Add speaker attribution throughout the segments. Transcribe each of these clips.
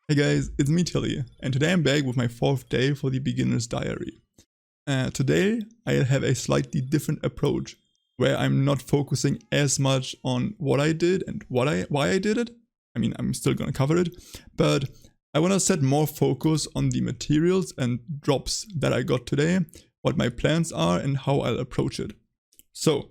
Speaker 1: Hey guys, it's me Tilly, and today I'm back with my 4th day for the beginner's diary. Today I have a slightly different approach, where I'm not focusing as much on what I did and why I did it. I mean, I'm still gonna cover it, but I wanna set more focus on the materials and drops that I got today, what my plans are and how I'll approach it. So,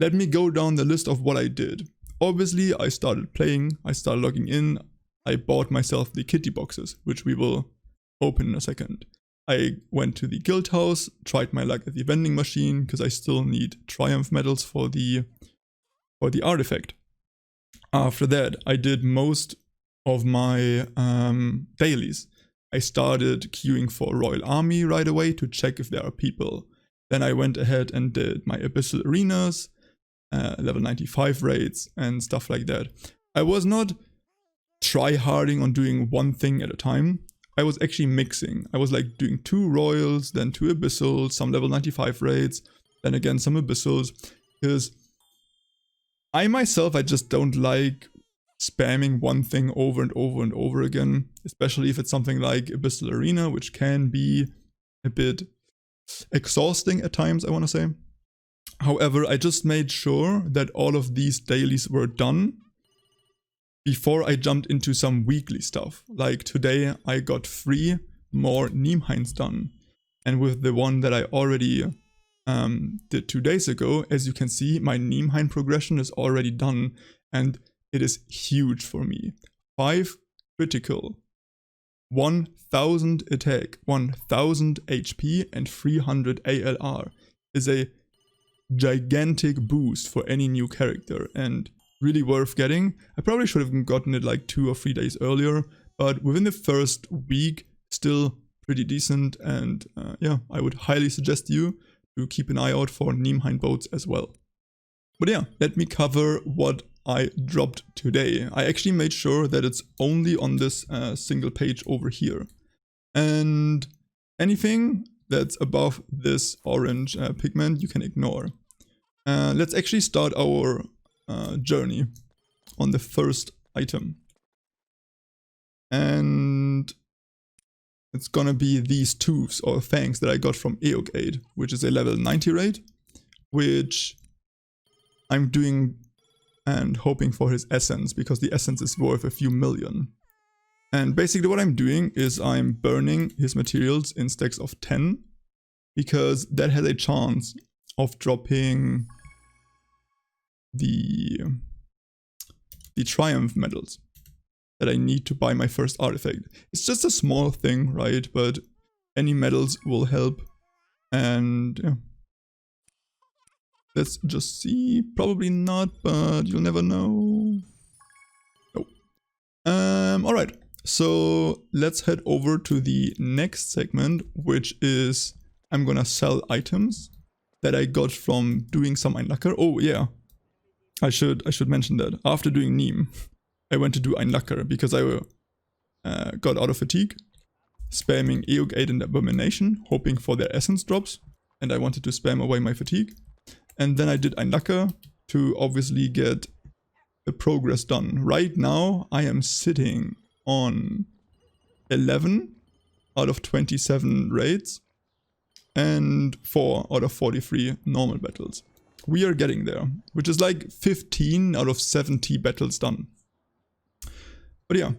Speaker 1: let me go down the list of what I did. Obviously, I started playing, I started logging in, I bought myself the kitty boxes, which we will open in a second. I went to the guild house, tried my luck at the vending machine, because I still need triumph medals for the artifact. After that, I did most of my dailies. I started queuing for Royal Army right away to check if there are people. Then I went ahead and did my Abyssal Arenas, level 95 raids, and stuff like that. I was not try-harding on doing one thing at a time. I was actually mixing. I was like doing 2 royals, then 2 abyssals, some level 95 raids, then again some abyssals, because I myself, I just don't like spamming one thing over and over and over again, especially if it's something like Abyssal Arena, which can be a bit exhausting at times, I want to say. However, I just made sure that all of these dailies were done before I jumped into some weekly stuff. Like today I got 3 more Niemheinds done. And with the one that I already did 2 days ago, as you can see, my Niemhein progression is already done. And it is huge for me. 5 critical, 1000 attack, 1000 HP and 300 ALR is a gigantic boost for any new character. And really worth getting. I probably should have gotten it like 2 or 3 days earlier, but within the first week, still pretty decent. And yeah, I would highly suggest you to keep an eye out for Niemhein boats as well. But yeah, let me cover what I dropped today. I actually made sure that it's only on this single page over here. And anything that's above this orange pigment you can ignore. Let's actually start our journey on the first item, and it's gonna be these tooths or fangs that I got from Eogate, which is a level 90 raid, which I'm doing and hoping for his essence, because the essence is worth a few million. And basically what I'm doing is I'm burning his materials in stacks of 10, because that has a chance of dropping the triumph medals that I need to buy my first artifact. It's just a small thing, right? But any medals will help. And yeah. Let's just see. Probably not, but you'll never know. Oh. Alright. So let's head over to the next segment, which is I'm gonna sell items that I got from doing some Einlacker. Oh yeah. I should mention that. After doing Niem, I went to do Einlacker because I got out of fatigue, spamming Eogate and Abomination, hoping for their essence drops, and I wanted to spam away my fatigue. And then I did Einlacker to obviously get the progress done. Right now, I am sitting on 11 out of 27 raids and 4 out of 43 normal battles. We are getting there, which is like 15 out of 70 battles done. But yeah,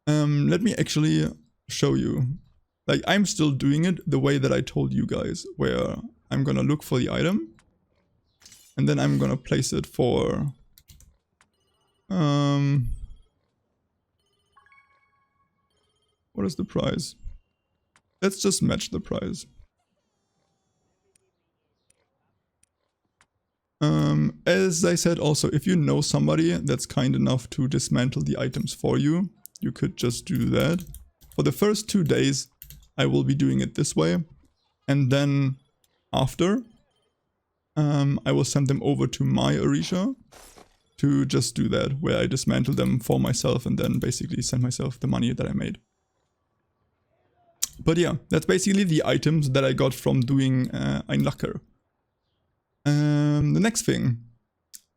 Speaker 1: let me actually show you. Like, I'm still doing it the way that I told you guys, where I'm gonna look for the item and then I'm gonna place it for what is the price? Let's just match the price. As I said also, if you know somebody that's kind enough to dismantle the items for you, you could just do that. For the first 2 days, I will be doing it this way. And then after, I will send them over to my Orisha to just do that, where I dismantle them for myself and then basically send myself the money that I made. But yeah, that's basically the items that I got from doing Einlacker. The next thing,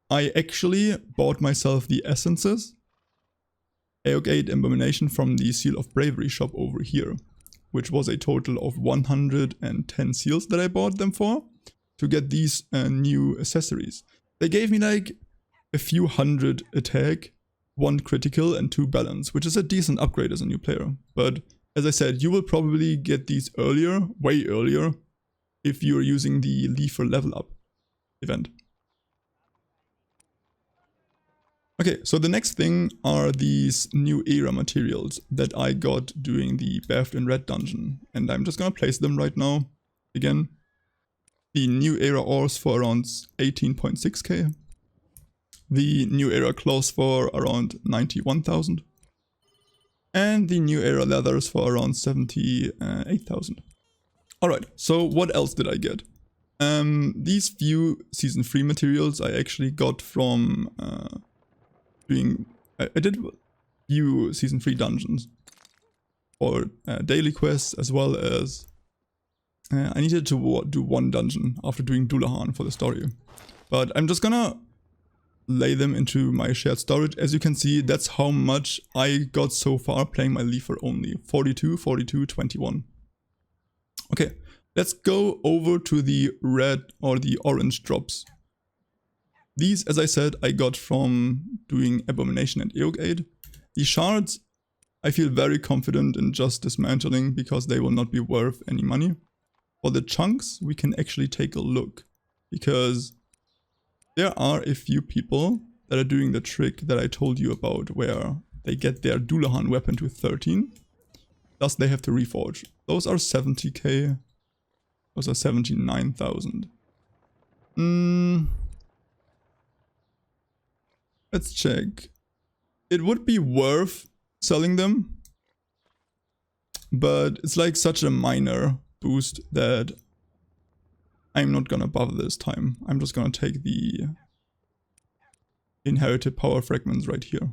Speaker 1: I actually bought myself the essences AOG Abomination from the Seal of Bravery shop over here, which was a total of 110 seals that I bought them for, to get these new accessories. They gave me like a few hundred attack, 1 critical and 2 balance, which is a decent upgrade as a new player. But as I said, you will probably get these earlier, way earlier, if you're using the Leafer level up event. Okay, so the next thing are these new era materials that I got doing the Bathed in Red dungeon. And I'm just gonna place them right now. Again, the new era ores for around 18.6k. The new era clothes for around 91,000. And the new era leathers for around 78,000. Alright, so what else did I get? These few season 3 materials I actually got from I did few season 3 dungeons or daily quests, as well as I needed to do 1 dungeon after doing Dullahan for the story. But I'm just gonna lay them into my shared storage. As you can see, that's how much I got so far playing my Leafer only. 42, 42, 21. Okay, let's go over to the red or the orange drops. These, as I said, I got from doing Abomination and AOG. The shards, I feel very confident in just dismantling because they will not be worth any money. For the chunks, we can actually take a look, because there are a few people that are doing the trick that I told you about, where they get their Dullahan weapon to 13, thus they have to reforge. Those are 70k, those are 79,000. Let's check. It would be worth selling them, but it's like such a minor boost that I'm not gonna bother this time. I'm just gonna take the inherited power fragments right here.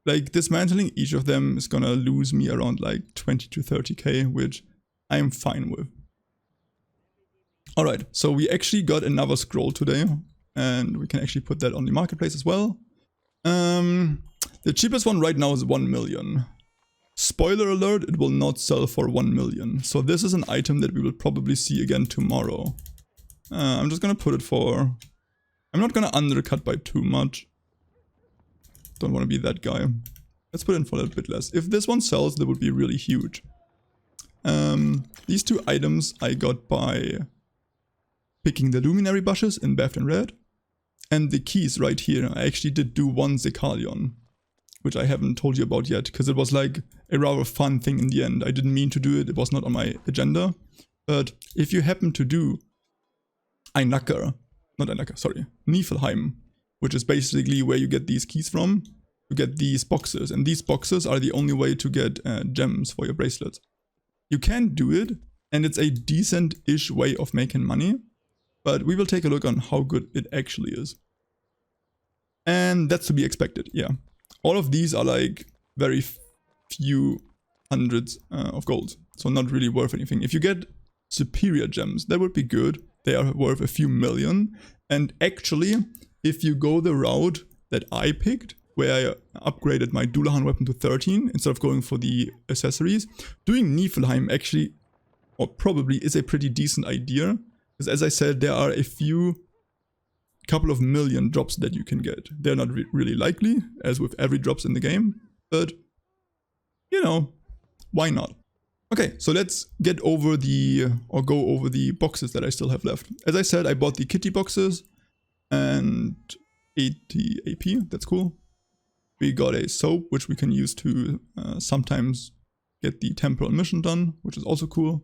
Speaker 1: Like, dismantling each of them is gonna lose me around like 20 to 30k, which I'm fine with. Alright, so we actually got another scroll today, and we can actually put that on the marketplace as well. The cheapest one right now is 1 million. Spoiler alert, it will not sell for 1 million. So this is an item that we will probably see again tomorrow. I'm just gonna put it for... I'm not gonna undercut by too much. Don't want to be that guy. Let's put in for a little bit less. If this one sells, that would be really huge. These 2 items I got by picking the luminary bushes in Bathed in Red. And the keys right here, I actually did do 1 Zekalion, which I haven't told you about yet, because it was like a rather fun thing in the end. I didn't mean to do it, it was not on my agenda. But if you happen to do Niflheim, which is basically where you get these keys from, you get these boxes. And these boxes are the only way to get gems for your bracelets. You can do it, and it's a decent-ish way of making money. But we will take a look on how good it actually is. And that's to be expected, yeah. All of these are like very few hundreds of gold. So not really worth anything. If you get superior gems, that would be good. They are worth a few million. And actually, if you go the route that I picked, where I upgraded my Dullahan weapon to 13, instead of going for the accessories, doing Niflheim actually, or probably, is a pretty decent idea. Because as I said, there are a couple of million drops that you can get. They're not really likely, as with every drops in the game, but, you know, why not? Okay, so let's get over go over the boxes that I still have left. As I said, I bought the kitty boxes, and 80 AP, that's cool. We got a soap, which we can use to sometimes get the temporal mission done, which is also cool.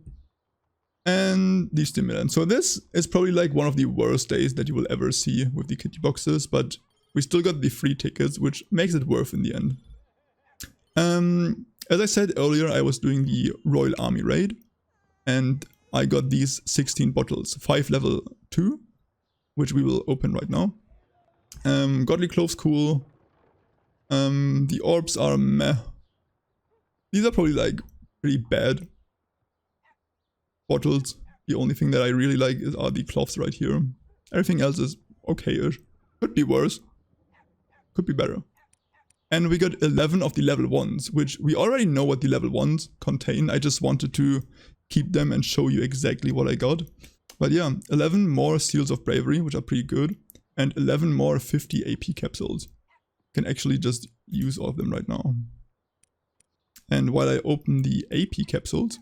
Speaker 1: And the stimulants. So this is probably like one of the worst days that you will ever see with the kitty boxes, but we still got the free tickets, which makes it worth in the end. As I said earlier, I was doing the Royal Army raid, and I got these 16 bottles, 5 level 2, which we will open right now. Godly Cloves, cool. The orbs are meh. These are probably like pretty bad bottles. The only thing that I really like are the cloths right here. Everything else is okay-ish. Could be worse. Could be better. And we got 11 of the level 1s, which we already know what the level 1s contain. I just wanted to keep them and show you exactly what I got. But yeah, 11 more Seals of Bravery, which are pretty good. And 11 more 50 AP capsules. Can actually just use all of them right now. And while I open the AP capsules,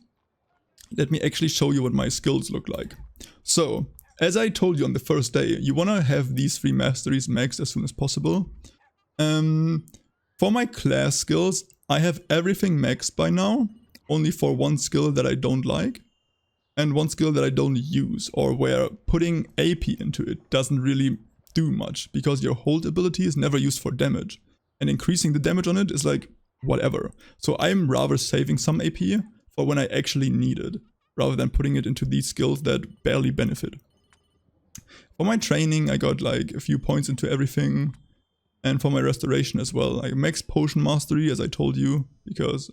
Speaker 1: let me actually show you what my skills look like. So, as I told you on the first day, you want to have these 3 masteries maxed as soon as possible. For my class skills, I have everything maxed by now, only for one skill that I don't like, and one skill that I don't use, or where putting AP into it doesn't really do much, because your hold ability is never used for damage, and increasing the damage on it is like, whatever. So I'm rather saving some AP for when I actually need it, rather than putting it into these skills that barely benefit. For my training, I got like a few points into everything. And for my restoration as well, I max potion mastery, as I told you, because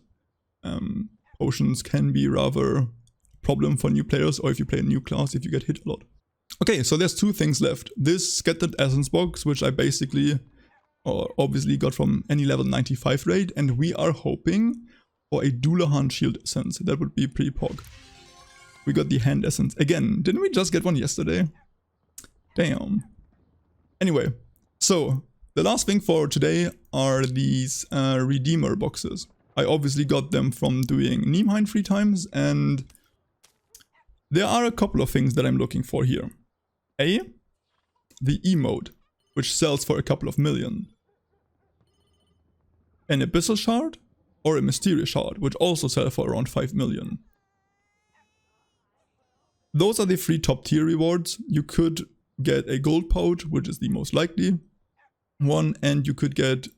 Speaker 1: potions can be rather a problem for new players, or if you play a new class, if you get hit a lot. Okay, so there's 2 things left. This Scattered Essence box, which I basically, or obviously got from any level 95 raid, and we are hoping for a Dullahan Shield Essence. That would be pretty pog. We got the Hand Essence. Again, didn't we just get one yesterday? Damn. Anyway, so the last thing for today are these Redeemer boxes. I obviously got them from doing Nimhain 3 times, and there are a couple of things that I'm looking for here. A, the emote, which sells for a couple of million. An Abyssal Shard, or a Mysterious Shard, which also sell for around 5 million. Those are the 3 top tier rewards. You could get a gold pouch, which is the most likely one, and you could get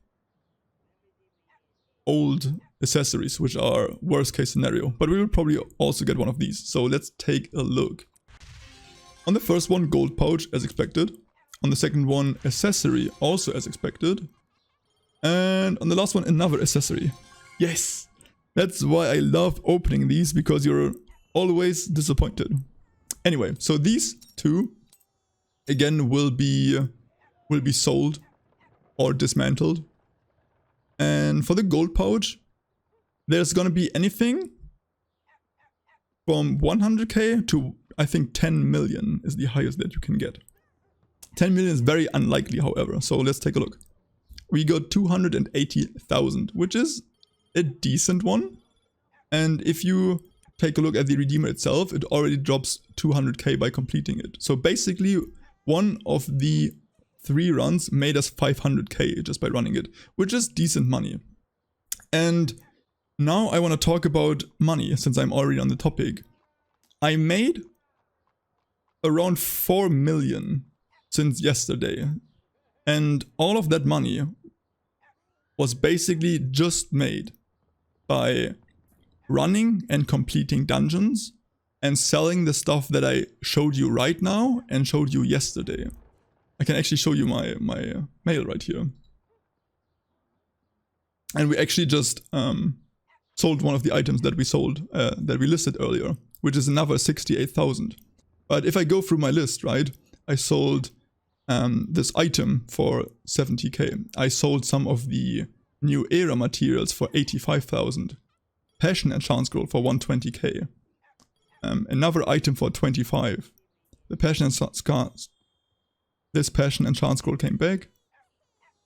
Speaker 1: old accessories, which are worst case scenario, but we will probably also get one of these. So let's take a look. On the first one, gold pouch as expected. On the second one, accessory also as expected. And on the last one, another accessory. Yes! That's why I love opening these, because you're always disappointed. Anyway, so these 2 again will be sold or dismantled. And for the gold pouch, there's gonna be anything from 100k to I think 10 million is the highest that you can get. 10 million is very unlikely, however, so let's take a look. We got 280,000, which is a decent one. And if you take a look at the Redeemer itself, it already drops 200k by completing it. So basically, one of the 3 runs made us 500k just by running it, which is decent money. And now I want to talk about money, since I'm already on the topic. I made around 4 million since yesterday, and all of that money was basically just made by running and completing dungeons and selling the stuff that I showed you right now and showed you yesterday. I can actually show you my mail right here. And we actually just sold one of the items that we sold, that we listed earlier, which is another 68,000. But if I go through my list, right, I sold this item for 70k. I sold some of the new era materials for 85,000. Passion Enchant Scroll for 120k. Another item for 25. The Passion Enchant This Passion Enchant Scroll came back.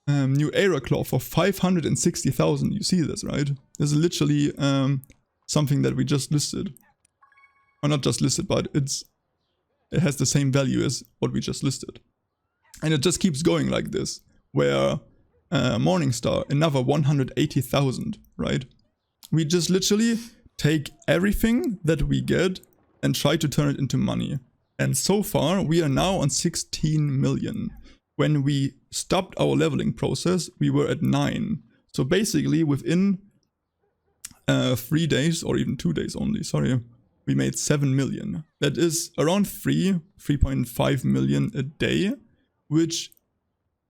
Speaker 1: New Era Claw for 560,000. You see this, right? This is literally something that we just listed. Or not just listed, but it has the same value as what we just listed. And it just keeps going like this. Where Morningstar, another 180,000, right? We just literally take everything that we get and try to turn it into money. And so far, we are now on 16 million. When we stopped our leveling process, we were at 9. So basically, within 3 days, or even 2 days only, sorry, we made 7 million. That is around 3.5 million a day, which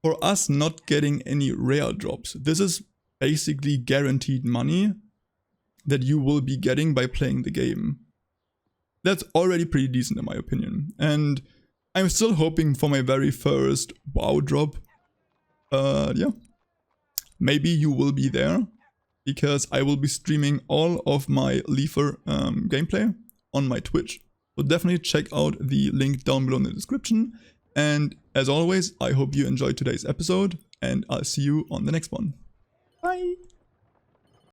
Speaker 1: for us not getting any rare drops, this is basically guaranteed money that you will be getting by playing the game. That's already pretty decent in my opinion. And I'm still hoping for my very first WoW drop. Yeah. maybe you will be there, because I will be streaming all of my Leafer gameplay on my Twitch. So definitely check out the link down below in the description. And as always, I hope you enjoyed today's episode, and I'll see you on the next one. Bye!